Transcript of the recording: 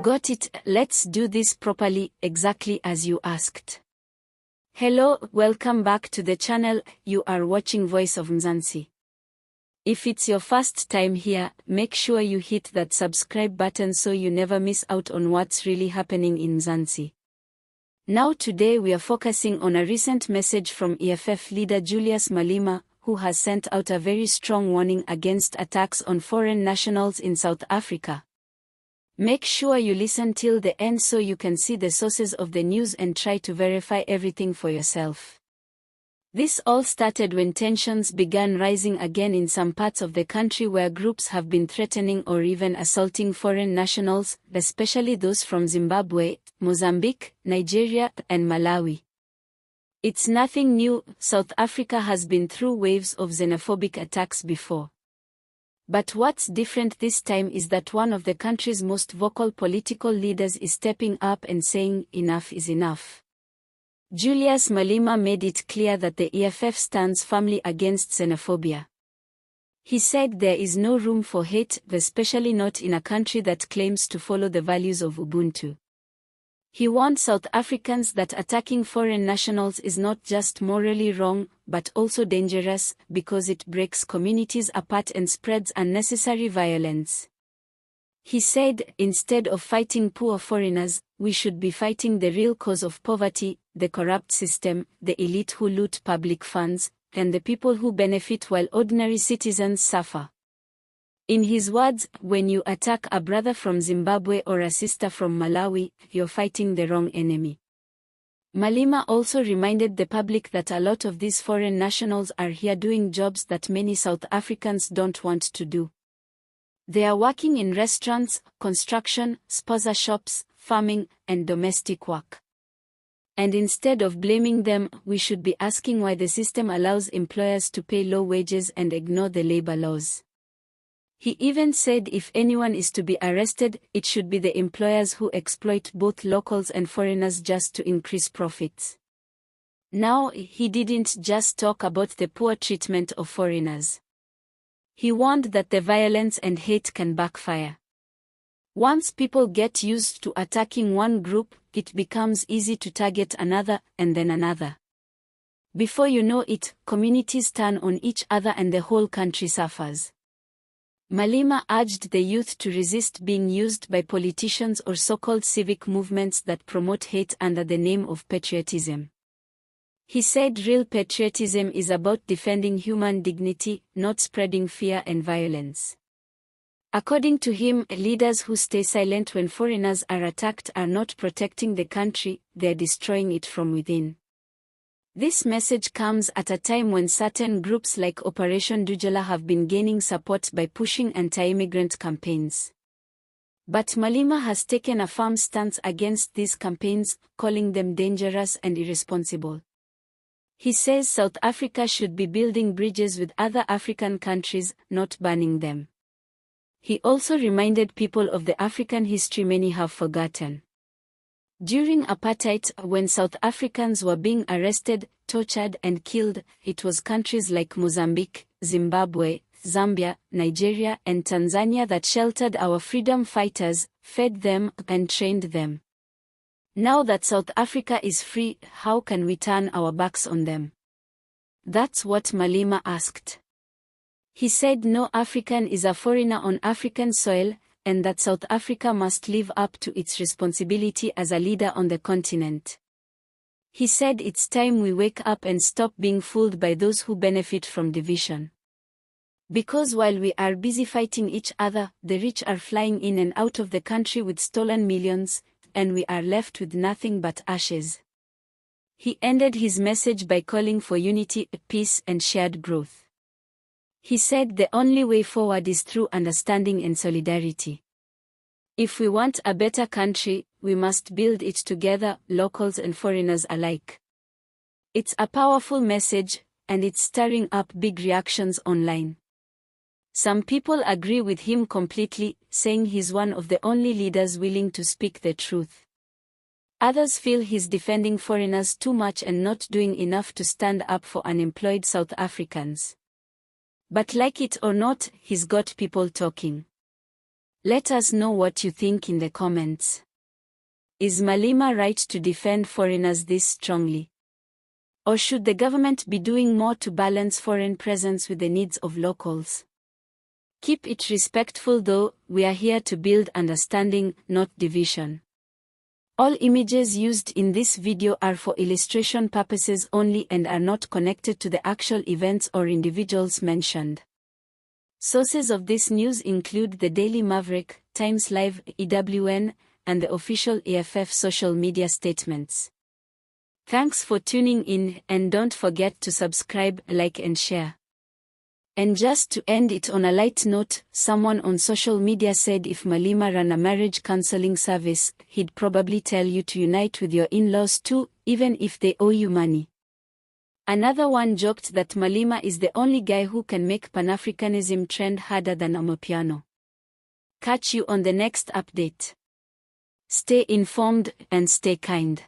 Got it, let's do this properly, exactly as you asked. Hello, welcome back to the channel. You are watching Voice of Mzansi. If it's your first time here, make sure you hit that subscribe button so you never miss out on what's really happening in Mzansi. Now today we are focusing on a recent message from EFF leader Julius Malema, who has sent out a very strong warning against attacks on foreign nationals in South Africa. Make sure you listen till the end so you can see the sources of the news and try to verify everything for yourself. This all started when tensions began rising again in some parts of the country where groups have been threatening or even assaulting foreign nationals, especially those from Zimbabwe, Mozambique, Nigeria, and Malawi. It's nothing new. South Africa has been through waves of xenophobic attacks before. But what's different this time is that one of the country's most vocal political leaders is stepping up and saying enough is enough. Julius Malema made it clear that the EFF stands firmly against xenophobia. He said there is no room for hate, especially not in a country that claims to follow the values of Ubuntu. He warned South Africans that attacking foreign nationals is not just morally wrong, but also dangerous, because it breaks communities apart and spreads unnecessary violence. He said, instead of fighting poor foreigners, we should be fighting the real cause of poverty, the corrupt system, the elite who loot public funds, and the people who benefit while ordinary citizens suffer. In his words, when you attack a brother from Zimbabwe or a sister from Malawi, you're fighting the wrong enemy. Malema also reminded the public that a lot of these foreign nationals are here doing jobs that many South Africans don't want to do. They are working in restaurants, construction, sponsor shops, farming, and domestic work. And instead of blaming them, we should be asking why the system allows employers to pay low wages and ignore the labor laws. He even said if anyone is to be arrested, it should be the employers who exploit both locals and foreigners just to increase profits. Now, he didn't just talk about the poor treatment of foreigners. He warned that the violence and hate can backfire. Once people get used to attacking one group, it becomes easy to target another, and then another. Before you know it, communities turn on each other and the whole country suffers. Malema urged the youth to resist being used by politicians or so-called civic movements that promote hate under the name of patriotism. He said real patriotism is about defending human dignity, not spreading fear and violence. According to him, leaders who stay silent when foreigners are attacked are not protecting the country, they're destroying it from within. This message comes at a time when certain groups like Operation Dujala have been gaining support by pushing anti-immigrant campaigns. But Malema has taken a firm stance against these campaigns, calling them dangerous and irresponsible. He says South Africa should be building bridges with other African countries, not burning them. He also reminded people of the African history many have forgotten. During apartheid, when South Africans were being arrested, tortured and killed, it was countries like Mozambique, Zimbabwe, Zambia, Nigeria and Tanzania that sheltered our freedom fighters, fed them, and trained them. Now that South Africa is free, how can we turn our backs on them? That's what Malema asked. He said no African is a foreigner on African soil, and that South Africa must live up to its responsibility as a leader on the continent. He said it's time we wake up and stop being fooled by those who benefit from division. Because while we are busy fighting each other, the rich are flying in and out of the country with stolen millions, and we are left with nothing but ashes. He ended his message by calling for unity, peace, and shared growth. He said the only way forward is through understanding and solidarity. If we want a better country, we must build it together, locals and foreigners alike. It's a powerful message, and it's stirring up big reactions online. Some people agree with him completely, saying he's one of the only leaders willing to speak the truth. Others feel he's defending foreigners too much and not doing enough to stand up for unemployed South Africans. But like it or not, he's got people talking. Let us know what you think in the comments. Is Malema right to defend foreigners this strongly? Or should the government be doing more to balance foreign presence with the needs of locals? Keep it respectful though, we are here to build understanding, not division. All images used in this video are for illustration purposes only and are not connected to the actual events or individuals mentioned. Sources of this news include the Daily Maverick, Times Live, EWN, and the official EFF social media statements. Thanks for tuning in, and don't forget to subscribe, like and share. And just to end it on a light note, someone on social media said if Malema ran a marriage counseling service, he'd probably tell you to unite with your in-laws too, even if they owe you money. Another one joked that Malema is the only guy who can make Pan-Africanism trend harder than Amapiano. Catch you on the next update. Stay informed and stay kind.